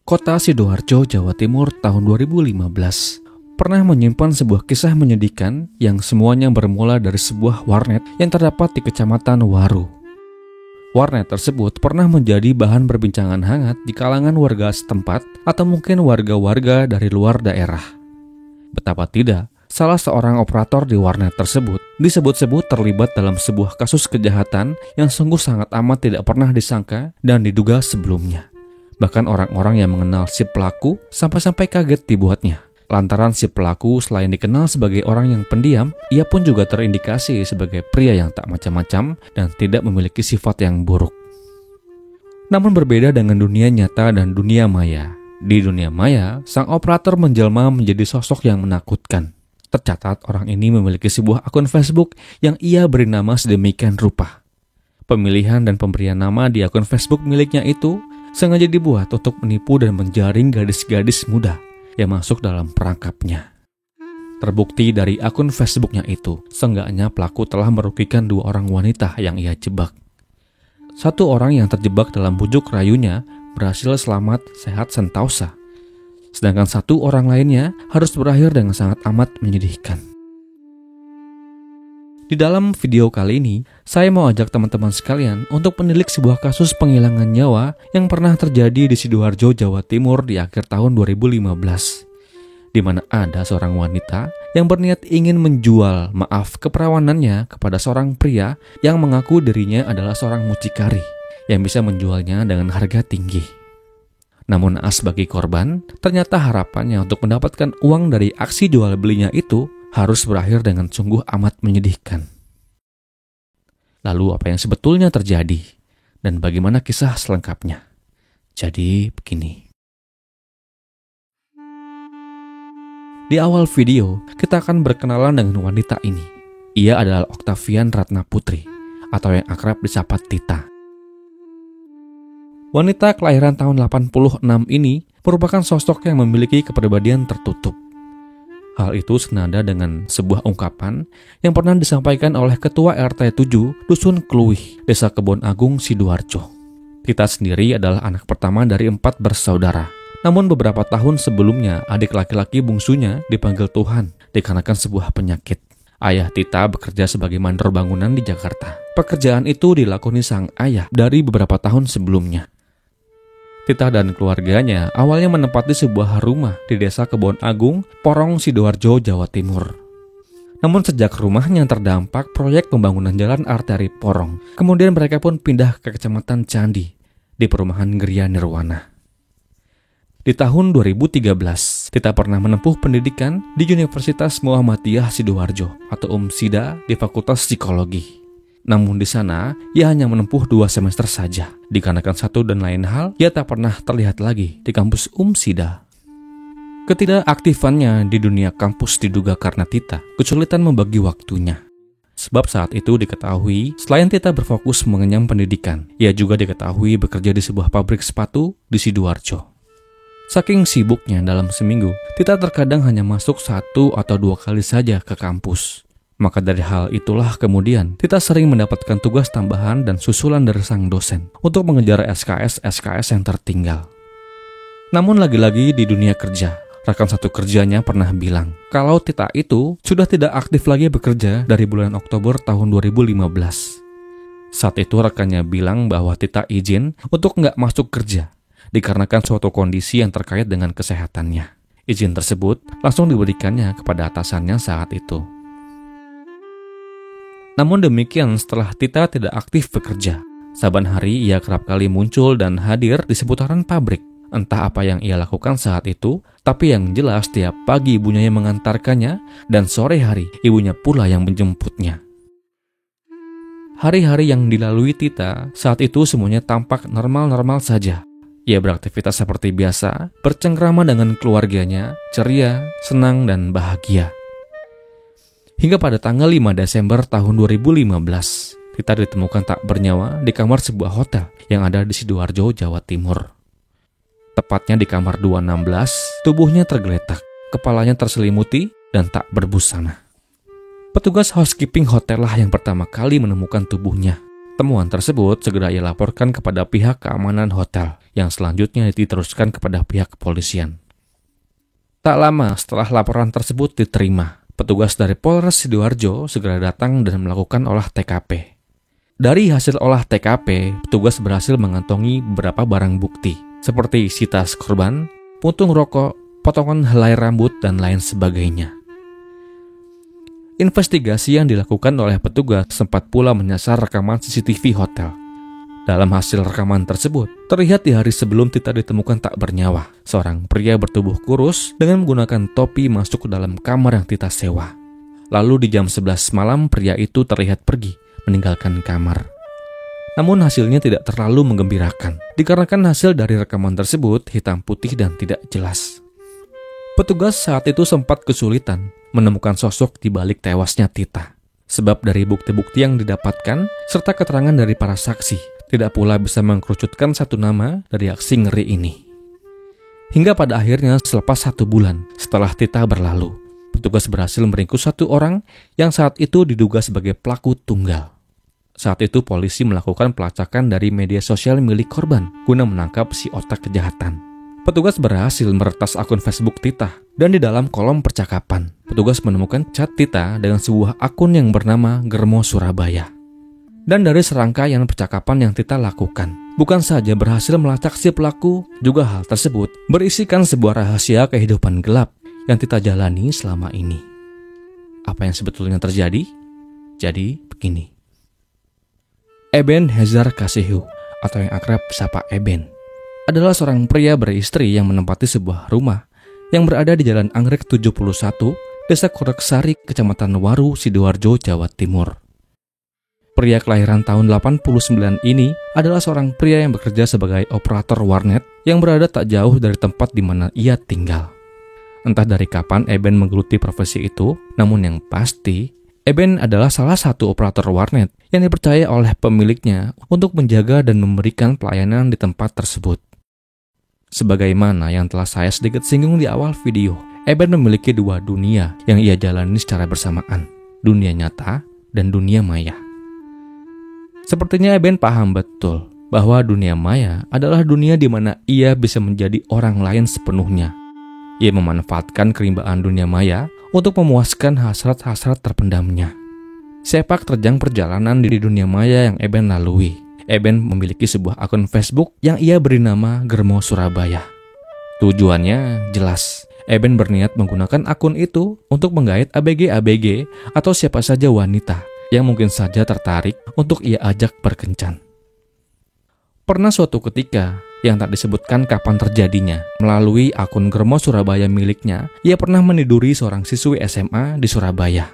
Kota Sidoarjo, Jawa Timur tahun 2015 pernah menyimpan sebuah kisah menyedihkan yang semuanya bermula dari sebuah warnet yang terdapat di Kecamatan Waru. Warnet tersebut pernah menjadi bahan perbincangan hangat di kalangan warga setempat atau mungkin warga-warga dari luar daerah. Betapa tidak, salah seorang operator di warnet tersebut disebut-sebut terlibat dalam sebuah kasus kejahatan yang sungguh sangat amat tidak pernah disangka dan diduga sebelumnya. Bahkan orang-orang yang mengenal si pelaku sampai-sampai kaget dibuatnya. Lantaran si pelaku selain dikenal sebagai orang yang pendiam, ia pun juga terindikasi sebagai pria yang tak macam-macam dan tidak memiliki sifat yang buruk. Namun berbeda dengan dunia nyata dan dunia maya. Di dunia maya, sang operator menjelma menjadi sosok yang menakutkan. Tercatat orang ini memiliki sebuah akun Facebook yang ia beri nama sedemikian rupa. Pemilihan dan pemberian nama di akun Facebook miliknya itu sengaja dibuat untuk menipu dan menjaring gadis-gadis muda yang masuk dalam perangkapnya. Terbukti dari akun Facebooknya itu, seenggaknya pelaku telah merugikan 2 orang wanita yang ia jebak. 1 orang yang terjebak dalam bujuk rayunya berhasil selamat sehat sentosa, sedangkan 1 orang lainnya harus berakhir dengan sangat amat menyedihkan. Di dalam video kali ini, saya mau ajak teman-teman sekalian untuk menilik sebuah kasus penghilangan nyawa yang pernah terjadi di Sidoarjo, Jawa Timur di akhir tahun 2015. Di mana ada seorang wanita yang berniat ingin menjual keperawanannya kepada seorang pria yang mengaku dirinya adalah seorang mucikari yang bisa menjualnya dengan harga tinggi. Namun naas bagi korban, ternyata harapannya untuk mendapatkan uang dari aksi jual belinya itu harus berakhir dengan sungguh amat menyedihkan. Lalu apa yang sebetulnya terjadi dan bagaimana kisah selengkapnya? Jadi begini. Di awal video, kita akan berkenalan dengan wanita ini. Ia adalah Octavian Ratna Putri atau yang akrab disapa Tita. Wanita kelahiran tahun 86 ini merupakan sosok yang memiliki kepribadian tertutup. Hal itu senada dengan sebuah ungkapan yang pernah disampaikan oleh Ketua RT 7 Dusun Kluwih, Desa Kebon Agung, Sidoarjo. Tita sendiri adalah anak pertama dari 4 bersaudara. Namun beberapa tahun sebelumnya, adik laki-laki bungsunya dipanggil Tuhan dikarenakan sebuah penyakit. Ayah Tita bekerja sebagai mandor bangunan di Jakarta. Pekerjaan itu dilakoni sang ayah dari beberapa tahun sebelumnya. Tita dan keluarganya awalnya menempati sebuah rumah di Desa Kebon Agung, Porong, Sidoarjo, Jawa Timur. Namun sejak rumahnya terdampak proyek pembangunan jalan arteri Porong, kemudian mereka pun pindah ke Kecamatan Candi di perumahan Gria Nirwana. Di tahun 2013, Tita pernah menempuh pendidikan di Universitas Muhammadiyah Sidoarjo atau UMSIDA di Fakultas Psikologi. Namun di sana, ia hanya menempuh 2 semester saja. Dikarenakan satu dan lain hal, ia tak pernah terlihat lagi di kampus UMSIDA. Ketidakaktifannya di dunia kampus diduga karena Tita kesulitan membagi waktunya. Sebab saat itu diketahui, selain Tita berfokus mengenyam pendidikan, ia juga diketahui bekerja di sebuah pabrik sepatu di Sidoarjo. Saking sibuknya dalam seminggu, Tita terkadang hanya masuk 1 atau 2 kali saja ke kampus. Maka dari hal itulah kemudian Tita sering mendapatkan tugas tambahan dan susulan dari sang dosen untuk mengejar SKS yang tertinggal. Namun lagi-lagi di dunia kerja, rekan satu kerjanya pernah bilang kalau Tita itu sudah tidak aktif lagi bekerja dari bulan Oktober tahun 2015. Saat itu rekannya bilang bahwa Tita izin untuk nggak masuk kerja dikarenakan suatu kondisi yang terkait dengan kesehatannya. Izin tersebut langsung diberikannya kepada atasannya saat itu. Namun demikian setelah Tita tidak aktif bekerja, saban hari ia kerap kali muncul dan hadir di seputaran pabrik. Entah apa yang ia lakukan saat itu, tapi yang jelas tiap pagi ibunya yang mengantarkannya dan sore hari ibunya pula yang menjemputnya. Hari-hari yang dilalui Tita saat itu semuanya tampak normal-normal saja. Ia beraktivitas seperti biasa, bercengkrama dengan keluarganya, ceria, senang, dan bahagia. Hingga pada tanggal 5 Desember tahun 2015, Tita ditemukan tak bernyawa di kamar sebuah hotel yang ada di Sidoarjo, Jawa Timur. Tepatnya di kamar 216, tubuhnya tergeletak, kepalanya terselimuti dan tak berbusana. Petugas housekeeping hotel lah yang pertama kali menemukan tubuhnya. Temuan tersebut segera ia laporkan kepada pihak keamanan hotel, yang selanjutnya diteruskan kepada pihak kepolisian. Tak lama setelah laporan tersebut diterima, petugas dari Polres Sidoarjo segera datang dan melakukan olah TKP. Dari hasil olah TKP, petugas berhasil mengantongi beberapa barang bukti, seperti isi tas korban, puntung rokok, potongan helai rambut, dan lain sebagainya. Investigasi yang dilakukan oleh petugas sempat pula menyasar rekaman CCTV hotel. Dalam hasil rekaman tersebut, terlihat di hari sebelum Tita ditemukan tak bernyawa, seorang pria bertubuh kurus dengan menggunakan topi masuk ke dalam kamar yang Tita sewa. Lalu di jam 11 malam pria itu terlihat pergi, meninggalkan kamar. Namun hasilnya tidak terlalu menggembirakan, dikarenakan hasil dari rekaman tersebut hitam putih dan tidak jelas. Petugas saat itu sempat kesulitan menemukan sosok di balik tewasnya Tita. Sebab dari bukti-bukti yang didapatkan, serta keterangan dari para saksi, tidak pula bisa mengkerucutkan satu nama dari aksi ngeri ini. Hingga pada akhirnya selepas 1 bulan setelah Tita berlalu, petugas berhasil meringkus 1 orang yang saat itu diduga sebagai pelaku tunggal. Saat itu polisi melakukan pelacakan dari media sosial milik korban guna menangkap si otak kejahatan. Petugas berhasil meretas akun Facebook Tita, dan di dalam kolom percakapan, petugas menemukan chat Tita dengan sebuah akun yang bernama Germo Surabaya. Dan dari serangkaian percakapan yang Tita lakukan, bukan saja berhasil melacak si pelaku, juga hal tersebut berisikan sebuah rahasia kehidupan gelap yang Tita jalani selama ini. Apa yang sebetulnya terjadi? Jadi begini. Eben Hezar Kasihu, atau yang akrab sapa Eben, adalah seorang pria beristri yang menempati sebuah rumah yang berada di Jalan Anggrek 71, Desa Koreksari, Kecamatan Waru, Sidoarjo, Jawa Timur. Pria kelahiran tahun 89 ini adalah seorang pria yang bekerja sebagai operator warnet yang berada tak jauh dari tempat di mana ia tinggal. Entah dari kapan Eben menggeluti profesi itu, namun yang pasti, Eben adalah salah satu operator warnet yang dipercaya oleh pemiliknya untuk menjaga dan memberikan pelayanan di tempat tersebut. Sebagaimana yang telah saya sedikit singgung di awal video, Eben memiliki 2 dunia yang ia jalani secara bersamaan, dunia nyata dan dunia maya. Sepertinya Eben paham betul bahwa dunia maya adalah dunia di mana ia bisa menjadi orang lain sepenuhnya. Ia memanfaatkan kerimbaan dunia maya untuk memuaskan hasrat-hasrat terpendamnya. Sepak terjang perjalanan di dunia maya yang Eben lalui, Eben memiliki sebuah akun Facebook yang ia beri nama Germo Surabaya. Tujuannya jelas, Eben berniat menggunakan akun itu untuk menggait ABG-ABG atau siapa saja wanita yang mungkin saja tertarik untuk ia ajak berkencan. Pernah suatu ketika, yang tak disebutkan kapan terjadinya, melalui akun Germo Surabaya miliknya, ia pernah meniduri seorang siswi SMA di Surabaya.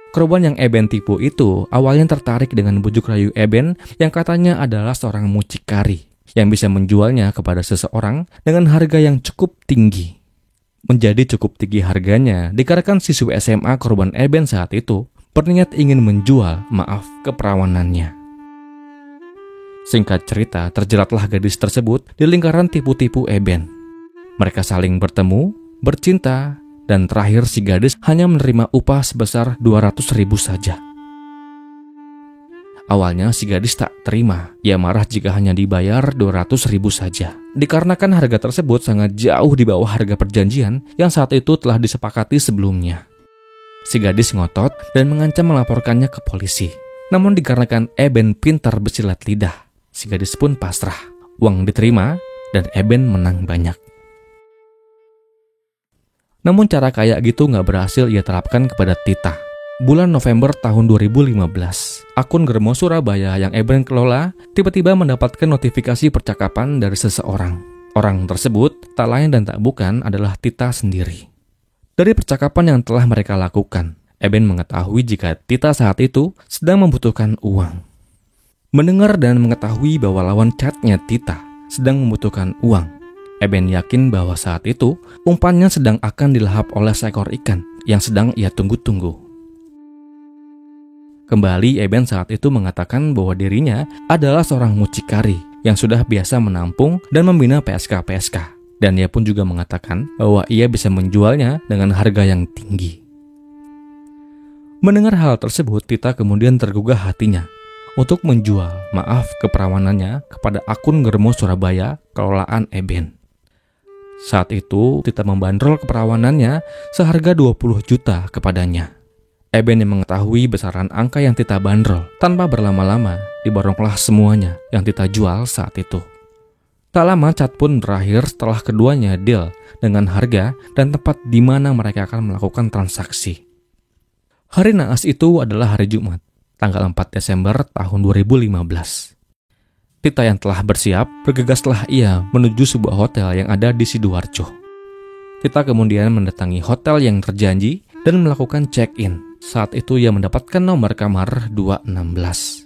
Korban yang Eben tipu itu awalnya tertarik dengan bujuk rayu Eben yang katanya adalah seorang mucikari yang bisa menjualnya kepada seseorang dengan harga yang cukup tinggi. Menjadi cukup tinggi harganya dikarenakan siswi SMA korban Eben saat itu berniat ingin menjual keperawanannya. Singkat cerita, terjeratlah gadis tersebut di lingkaran tipu-tipu Eben. Mereka saling bertemu, bercinta, dan terakhir si gadis hanya menerima upah sebesar 200.000 saja. Awalnya si gadis tak terima, ia marah jika hanya dibayar 200.000 saja. Dikarenakan harga tersebut sangat jauh di bawah harga perjanjian yang saat itu telah disepakati sebelumnya. Si gadis ngotot dan mengancam melaporkannya ke polisi. Namun dikarenakan Eben pintar bersilat lidah, si gadis pun pasrah. Uang diterima dan Eben menang banyak. Namun cara kayak gitu gak berhasil ia terapkan kepada Tita. Bulan November tahun 2015, akun Germo Surabaya yang Eben kelola tiba-tiba mendapatkan notifikasi percakapan dari seseorang. Orang tersebut tak lain dan tak bukan adalah Tita sendiri. Dari percakapan yang telah mereka lakukan, Eben mengetahui jika Tita saat itu sedang membutuhkan uang. Mendengar dan mengetahui bahwa lawan chatnya Tita sedang membutuhkan uang, Eben yakin bahwa saat itu umpannya sedang akan dilahap oleh seekor ikan yang sedang ia tunggu-tunggu. Kembali Eben saat itu mengatakan bahwa dirinya adalah seorang mucikari yang sudah biasa menampung dan membina PSK-PSK. Dan ia pun juga mengatakan bahwa ia bisa menjualnya dengan harga yang tinggi. Mendengar hal tersebut, Tita kemudian tergugah hatinya untuk menjual keperawanannya kepada akun Germo Surabaya kelolaan Eben. Saat itu Tita membandrol keperawanannya seharga 20 juta kepadanya. Eben yang mengetahui besaran angka yang Tita bandrol tanpa berlama-lama diboronglah semuanya yang Tita jual saat itu. Tak lama chat pun berakhir setelah keduanya deal dengan harga dan tempat di mana mereka akan melakukan transaksi. Hari naas itu adalah hari Jumat, tanggal 4 Desember tahun 2015. Tita yang telah bersiap, bergegaslah ia menuju sebuah hotel yang ada di Sidoarjo. Tita kemudian mendatangi hotel yang terjanji dan melakukan check-in. Saat itu ia mendapatkan nomor kamar 216.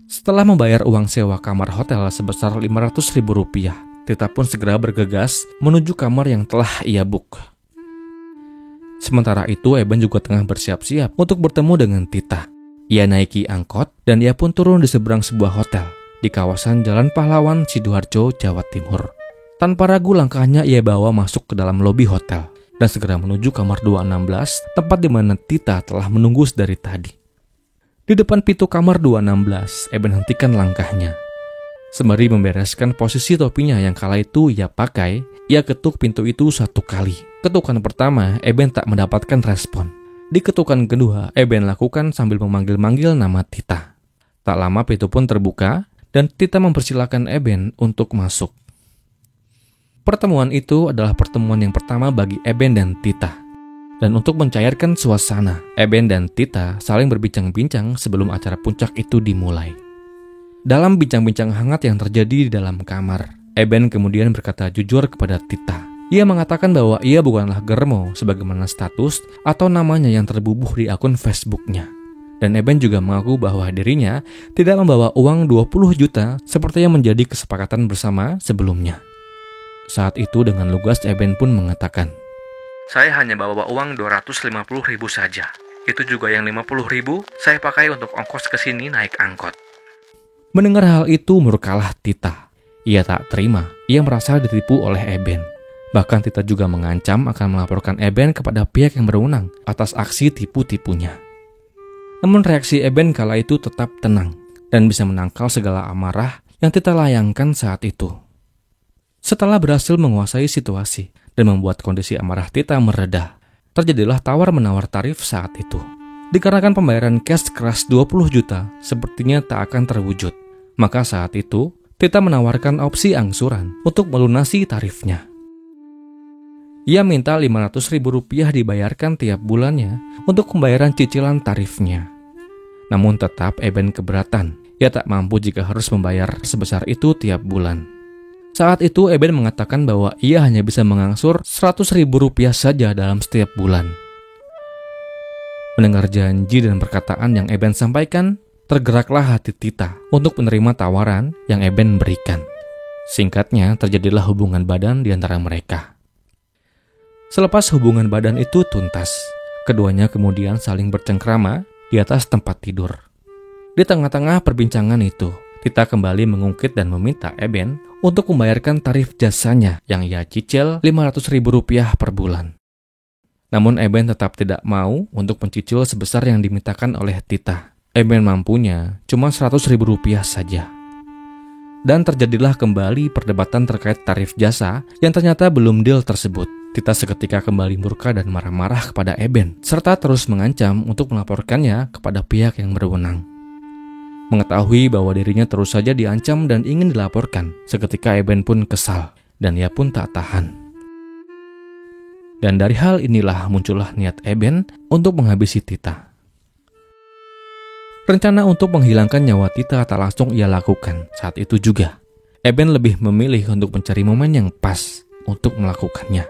Setelah membayar uang sewa kamar hotel sebesar Rp500.000, Tita pun segera bergegas menuju kamar yang telah ia book. Sementara itu, Eben juga tengah bersiap-siap untuk bertemu dengan Tita. Ia naiki angkot dan ia pun turun di seberang sebuah hotel di kawasan Jalan Pahlawan, Sidoarjo, Jawa Timur. Tanpa ragu langkahnya ia bawa masuk ke dalam lobi hotel dan segera menuju kamar 216, tempat di mana Tita telah menunggu sedari tadi. Di depan pintu kamar 216, Eben hentikan langkahnya. Sembari membereskan posisi topinya yang kala itu ia pakai, ia ketuk pintu itu 1 kali. Ketukan pertama, Eben tak mendapatkan respon. Di ketukan kedua, Eben lakukan sambil memanggil-manggil nama Tita. Tak lama pintu pun terbuka dan Tita mempersilahkan Eben untuk masuk. Pertemuan itu adalah pertemuan yang pertama bagi Eben dan Tita. Dan untuk mencairkan suasana, Eben dan Tita saling berbincang-bincang sebelum acara puncak itu dimulai. Dalam bincang-bincang hangat yang terjadi di dalam kamar, Eben kemudian berkata jujur kepada Tita. Ia mengatakan bahwa ia bukanlah Germo sebagaimana status atau namanya yang terbubuh di akun Facebooknya. Dan Eben juga mengaku bahwa dirinya tidak membawa uang 20 juta seperti yang menjadi kesepakatan bersama sebelumnya. Saat itu dengan lugas Eben pun mengatakan, "Saya hanya bawa uang 250.000 saja. Itu juga yang 50.000 saya pakai untuk ongkos ke sini naik angkot." Mendengar hal itu murkalah Tita. Ia tak terima, ia merasa ditipu oleh Eben. Bahkan Tita juga mengancam akan melaporkan Eben kepada pihak yang berwenang atas aksi tipu-tipunya. Namun reaksi Eben kala itu tetap tenang dan bisa menangkal segala amarah yang Tita layangkan saat itu. Setelah berhasil menguasai situasi dan membuat kondisi amarah Tita mereda, terjadilah tawar-menawar tarif saat itu. Dikarenakan pembayaran cash keras 20 juta sepertinya tak akan terwujud, maka saat itu Tita menawarkan opsi angsuran untuk melunasi tarifnya. Ia minta Rp500.000 dibayarkan tiap bulannya untuk pembayaran cicilan tarifnya. Namun tetap Eben keberatan. Ia tak mampu jika harus membayar sebesar itu tiap bulan. Saat itu Eben mengatakan bahwa ia hanya bisa mengangsur Rp100.000 saja dalam setiap bulan. Mendengar janji dan perkataan yang Eben sampaikan, tergeraklah hati Tita untuk menerima tawaran yang Eben berikan. Singkatnya, terjadilah hubungan badan di antara mereka. Selepas hubungan badan itu tuntas, keduanya kemudian saling bercengkrama di atas tempat tidur. Di tengah-tengah perbincangan itu, Tita kembali mengungkit dan meminta Eben untuk membayarkan tarif jasanya yang ia cicil Rp500.000 per bulan. Namun Eben tetap tidak mau untuk mencicil sebesar yang dimintakan oleh Tita. Eben mampunya cuma Rp100.000 saja. Dan terjadilah kembali perdebatan terkait tarif jasa yang ternyata belum deal tersebut. Tita seketika kembali murka dan marah-marah kepada Eben, serta terus mengancam untuk melaporkannya kepada pihak yang berwenang. Mengetahui bahwa dirinya terus saja diancam dan ingin dilaporkan, seketika Eben pun kesal, dan ia pun tak tahan. Dan dari hal inilah muncullah niat Eben untuk menghabisi Tita. Rencana untuk menghilangkan nyawa Tita tak langsung ia lakukan saat itu juga. Eben lebih memilih untuk mencari momen yang pas untuk melakukannya.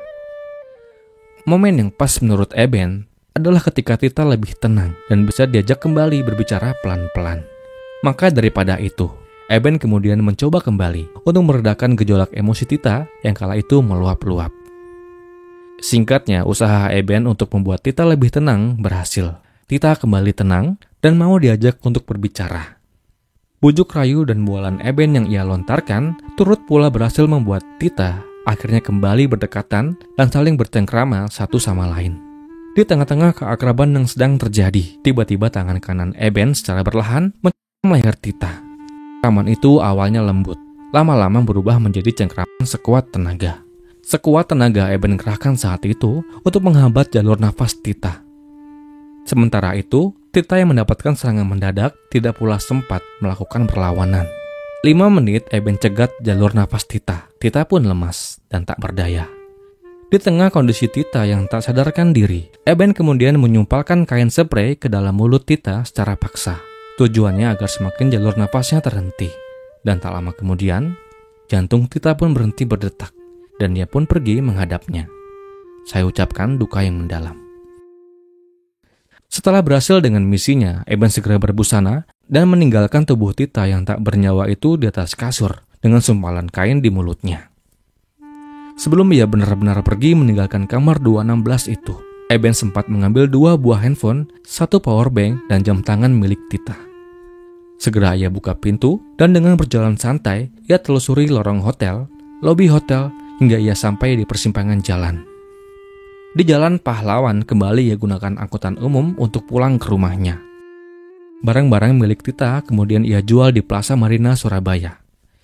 Momen yang pas menurut Eben adalah ketika Tita lebih tenang dan bisa diajak kembali berbicara pelan-pelan. Maka daripada itu, Eben kemudian mencoba kembali untuk meredakan gejolak emosi Tita yang kala itu meluap-luap. Singkatnya, usaha Eben untuk membuat Tita lebih tenang berhasil. Tita kembali tenang dan mau diajak untuk berbicara. Bujuk rayu dan bualan Eben yang ia lontarkan turut pula berhasil membuat Tita akhirnya kembali berdekatan dan saling bercengkrama satu sama lain. Di tengah-tengah keakraban yang sedang terjadi, tiba-tiba tangan kanan Eben secara perlahan leher Tita. Cengkraman itu awalnya lembut, lama-lama berubah menjadi cengkraman sekuat tenaga. Sekuat tenaga Eben kerahkan saat itu untuk menghambat jalur nafas Tita. Sementara itu, Tita yang mendapatkan serangan mendadak tidak pula sempat melakukan perlawanan. 5 menit Eben cegat jalur nafas Tita. Tita pun lemas dan tak berdaya. Di tengah kondisi Tita yang tak sadarkan diri, Eben kemudian menyumpalkan kain spray ke dalam mulut Tita secara paksa. Tujuannya agar semakin jalur nafasnya terhenti. Dan tak lama kemudian, jantung Tita pun berhenti berdetak, dan dia pun pergi menghadapnya. Saya ucapkan duka yang mendalam. Setelah berhasil dengan misinya, Eben segera berbusana dan meninggalkan tubuh Tita yang tak bernyawa itu di atas kasur dengan sumpalan kain di mulutnya. Sebelum ia benar-benar pergi meninggalkan kamar 216 itu, Eben sempat mengambil 2 buah handphone, 1 powerbank, dan jam tangan milik Tita. Segera ia buka pintu dan dengan berjalan santai, ia telusuri lorong hotel, lobi hotel, hingga ia sampai di persimpangan jalan. Di Jalan Pahlawan kembali ia gunakan angkutan umum untuk pulang ke rumahnya. Barang-barang milik Tita kemudian ia jual di Plaza Marina, Surabaya.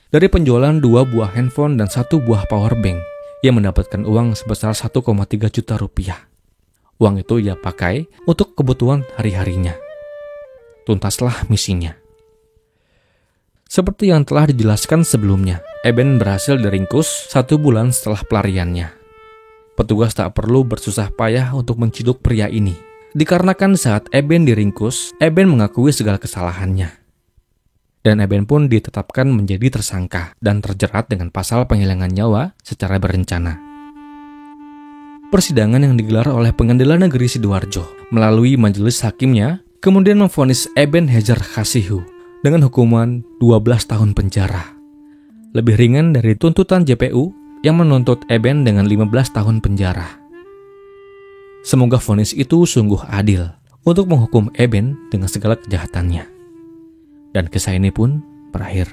Dari penjualan 2 buah handphone dan 1 buah powerbank, ia mendapatkan uang sebesar 1,3 juta rupiah. Uang itu ia pakai untuk kebutuhan hari-harinya. Tuntaslah misinya. Seperti yang telah dijelaskan sebelumnya, Eben berhasil diringkus 1 bulan setelah pelariannya. Petugas tak perlu bersusah payah untuk menciduk pria ini. Dikarenakan saat Eben diringkus, Eben mengakui segala kesalahannya. Dan Eben pun ditetapkan menjadi tersangka dan terjerat dengan pasal penghilangan nyawa secara berencana. Persidangan yang digelar oleh Pengadilan Negeri Sidoarjo melalui majelis hakimnya kemudian memvonis Eben Hejar Khasihu dengan hukuman 12 tahun penjara. Lebih ringan dari tuntutan JPU yang menuntut Eben dengan 15 tahun penjara. Semoga vonis itu sungguh adil untuk menghukum Eben dengan segala kejahatannya. Dan kisah ini pun berakhir.